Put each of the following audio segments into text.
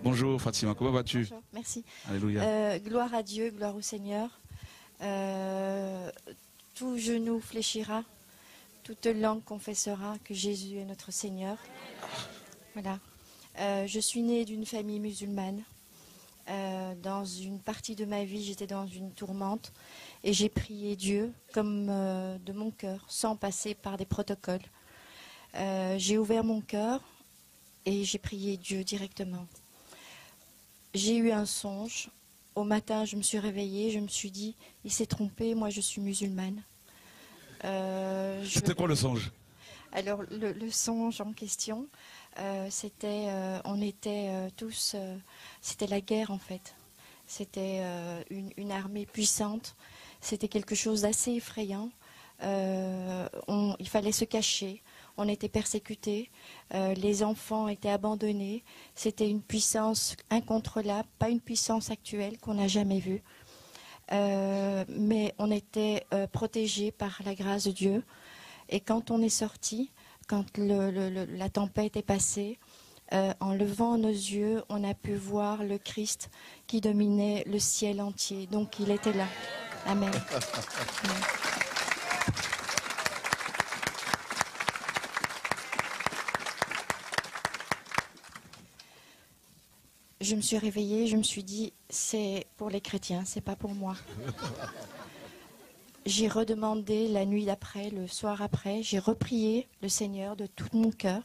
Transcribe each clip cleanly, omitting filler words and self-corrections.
Bonjour Fatima, comment vas-tu? Bonjour, merci. Alléluia. Gloire à Dieu, gloire au Seigneur. Tout genou fléchira, toute langue confessera que Jésus est notre Seigneur. Voilà. Je suis née d'une famille musulmane. Dans une partie de ma vie, j'étais dans une tourmente et j'ai prié Dieu comme de mon cœur, sans passer par des protocoles. J'ai ouvert mon cœur et j'ai prié Dieu directement. J'ai eu un songe. Au matin, je me suis réveillée, je me suis dit, il s'est trompé, moi je suis musulmane. C'était quoi le songe? Alors, le songe en question, c'était, on était tous, c'était la guerre en fait. C'était une armée puissante, c'était quelque chose d'assez effrayant. Il fallait se cacher, on était persécutés, les enfants étaient abandonnés. C'était une puissance incontrôlable, pas une puissance actuelle qu'on n'a jamais vue. Mais on était protégés par la grâce de Dieu. Et quand on est sorti, quand la tempête est passée, en levant nos yeux, on a pu voir le Christ qui dominait le ciel entier. Donc il était là. Amen. Amen. Je me suis réveillée, je me suis dit, c'est pour les chrétiens, c'est pas pour moi. J'ai redemandé la nuit d'après, le soir après, j'ai reprié le Seigneur de tout mon cœur.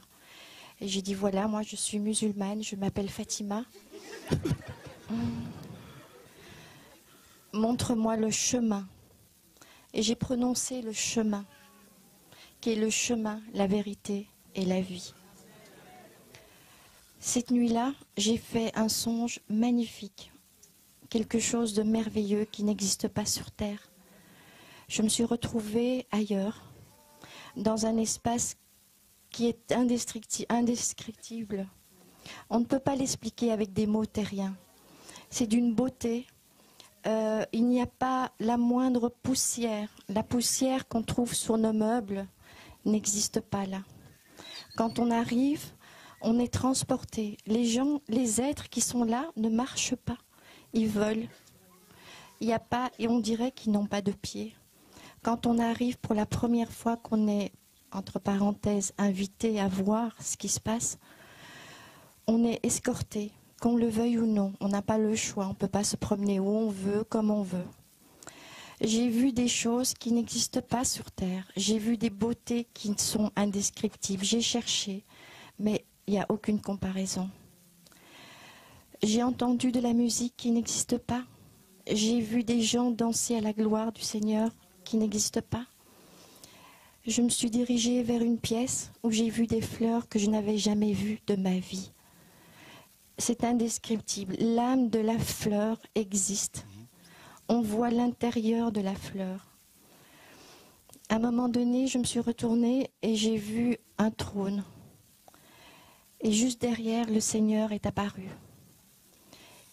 Et j'ai dit, voilà, moi je suis musulmane, je m'appelle Fatima. Montre-moi le chemin. Et j'ai prononcé le chemin, qui est le chemin, la vérité et la vie. Cette nuit-là, j'ai fait un songe magnifique, quelque chose de merveilleux qui n'existe pas sur Terre. Je me suis retrouvée ailleurs, dans un espace qui est indescriptible. On ne peut pas l'expliquer avec des mots terriens. C'est d'une beauté. Il n'y a pas la moindre poussière. La poussière qu'on trouve sur nos meubles n'existe pas là. Quand on arrive, on est transporté. Les gens, les êtres qui sont là ne marchent pas. Ils volent. Il n'y a pas, et on dirait qu'ils n'ont pas de pieds. Quand on arrive pour la première fois qu'on est, entre parenthèses, invité à voir ce qui se passe, on est escorté, qu'on le veuille ou non. On n'a pas le choix, on ne peut pas se promener où on veut, comme on veut. J'ai vu des choses qui n'existent pas sur Terre. J'ai vu des beautés qui sont indescriptibles. J'ai cherché, mais il n'y a aucune comparaison. J'ai entendu de la musique qui n'existe pas. J'ai vu des gens danser à la gloire du Seigneur qui n'existe pas. Je me suis dirigée vers une pièce où j'ai vu des fleurs que je n'avais jamais vues de ma vie. C'est indescriptible. L'âme de la fleur existe. On voit l'intérieur de la fleur. À un moment donné, je me suis retournée et j'ai vu un trône. Et juste derrière, le Seigneur est apparu.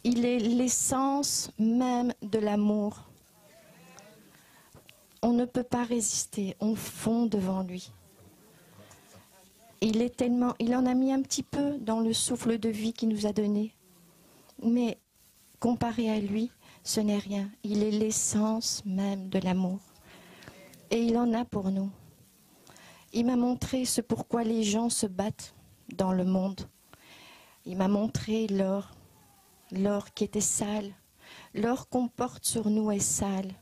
Il est l'essence même de l'amour. On ne peut pas résister, on fond devant lui. Il en a mis un petit peu dans le souffle de vie qu'il nous a donné. Mais comparé à lui, ce n'est rien. Il est l'essence même de l'amour. Et il en a pour nous. Il m'a montré ce pourquoi les gens se battent dans le monde. Il m'a montré l'or qui était sale. L'or qu'on porte sur nous est sale.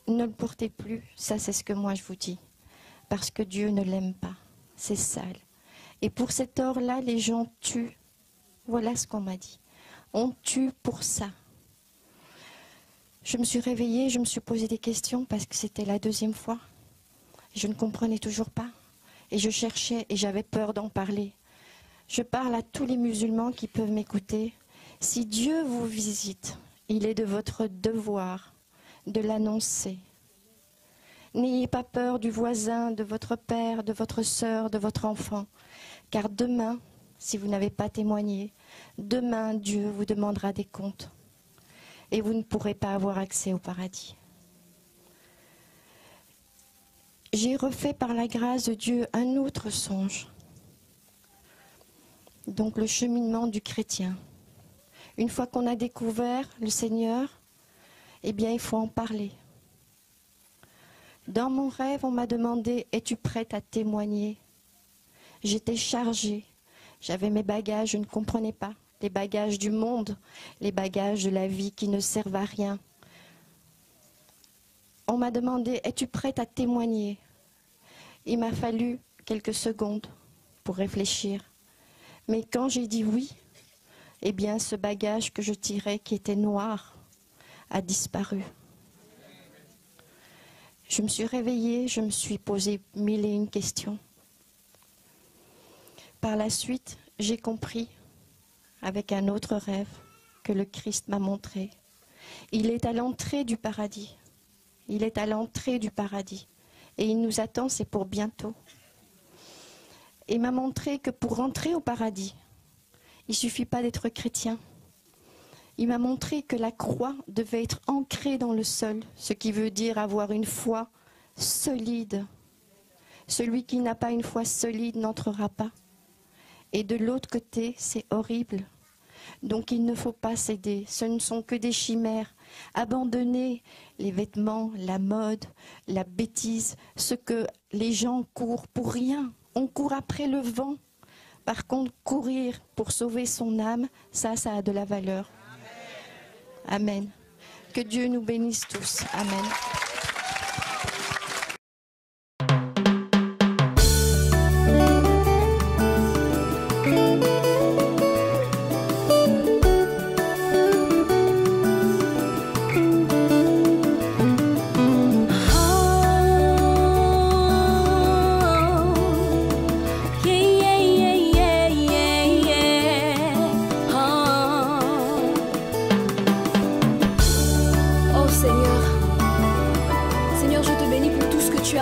Ne le portez plus, ça c'est ce que moi je vous dis. Parce que Dieu ne l'aime pas, c'est sale. Et pour cet or-là, les gens tuent. Voilà ce qu'on m'a dit. On tue pour ça. Je me suis réveillée, je me suis posé des questions parce que c'était la deuxième fois. Je ne comprenais toujours pas. Et je cherchais et j'avais peur d'en parler. Je parle à tous les musulmans qui peuvent m'écouter. Si Dieu vous visite, il est de votre devoir de l'annoncer. N'ayez pas peur du voisin, de votre père, de votre sœur, de votre enfant. Car demain, si vous n'avez pas témoigné, demain Dieu vous demandera des comptes. Et vous ne pourrez pas avoir accès au paradis. J'ai refait par la grâce de Dieu un autre songe. Donc le cheminement du chrétien. Une fois qu'on a découvert le Seigneur, eh bien il faut en parler. Dans mon rêve, on m'a demandé, es-tu prête à témoigner? J'étais chargée, j'avais mes bagages, je ne comprenais pas. Les bagages du monde, les bagages de la vie qui ne servent à rien. On m'a demandé, es-tu prête à témoigner? Il m'a fallu quelques secondes pour réfléchir. Mais quand j'ai dit oui, eh bien ce bagage que je tirais, qui était noir, a disparu. Je me suis réveillée, je me suis posé 1001 questions. Par la suite, j'ai compris, avec un autre rêve, que le Christ m'a montré. Il est à l'entrée du paradis. Il est à l'entrée du paradis. Et il nous attend, c'est pour bientôt. Et m'a montré que pour rentrer au paradis, il ne suffit pas d'être chrétien. Il m'a montré que la croix devait être ancrée dans le sol, ce qui veut dire avoir une foi solide. Celui qui n'a pas une foi solide n'entrera pas. Et de l'autre côté, c'est horrible. Donc il ne faut pas céder. Ce ne sont que des chimères. Abandonner les vêtements, la mode, la bêtise, ce que les gens courent pour rien. On court après le vent. Par contre, courir pour sauver son âme, ça a de la valeur. Amen. Que Dieu nous bénisse tous. Amen.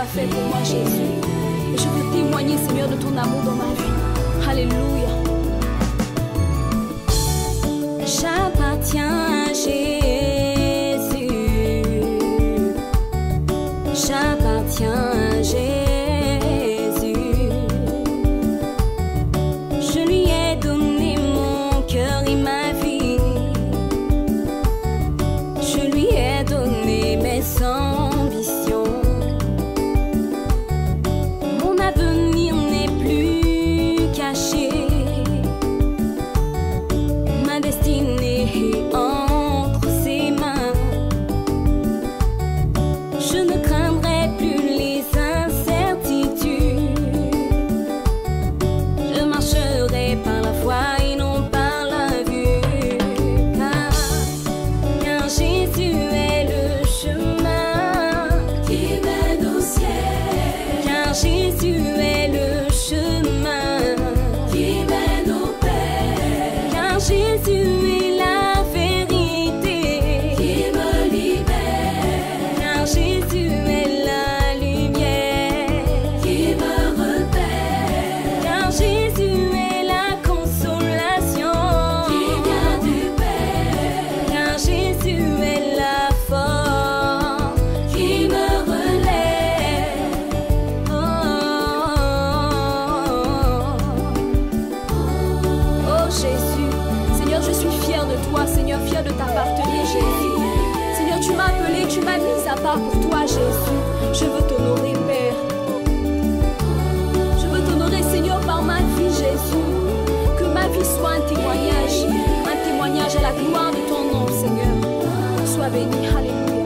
Fait pour moi, Jésus. Et je veux témoigner, Seigneur, de ton amour dans ma vie. Alléluia. J'appartiens à Jésus. J'appartiens à Jésus. Je lui ai donné mon cœur et ma vie. Je lui ai donné mes ambitions. Pour toi, Jésus, je veux t'honorer, Père. Je veux t'honorer, Seigneur, par ma vie, Jésus. Que ma vie soit un témoignage à la gloire de ton nom, Seigneur. Sois béni, alléluia.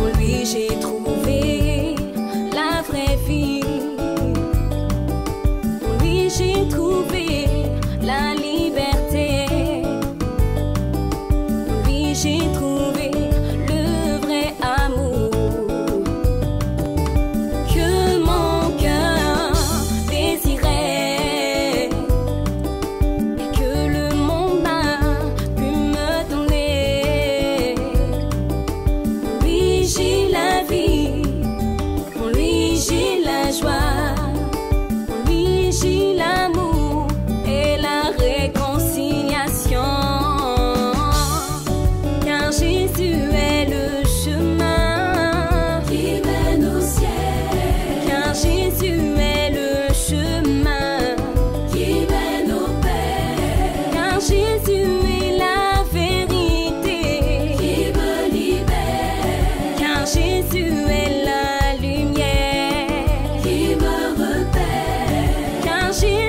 En lui, j'ai trouvé la vraie vie. En lui, j'ai trouvé la liberté. En lui, j'ai trouvé j'ai l'amour.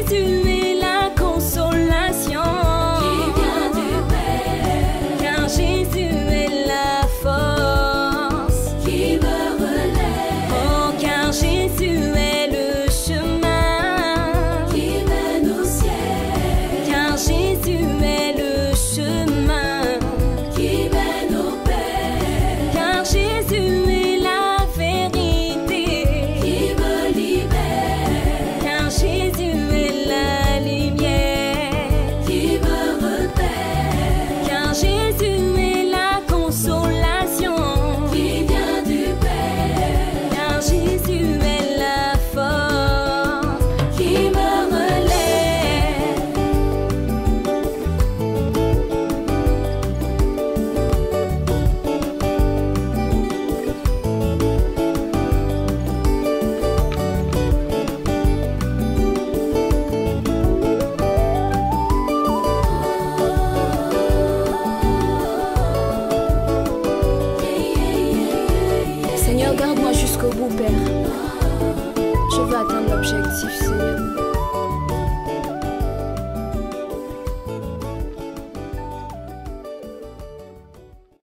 Jésus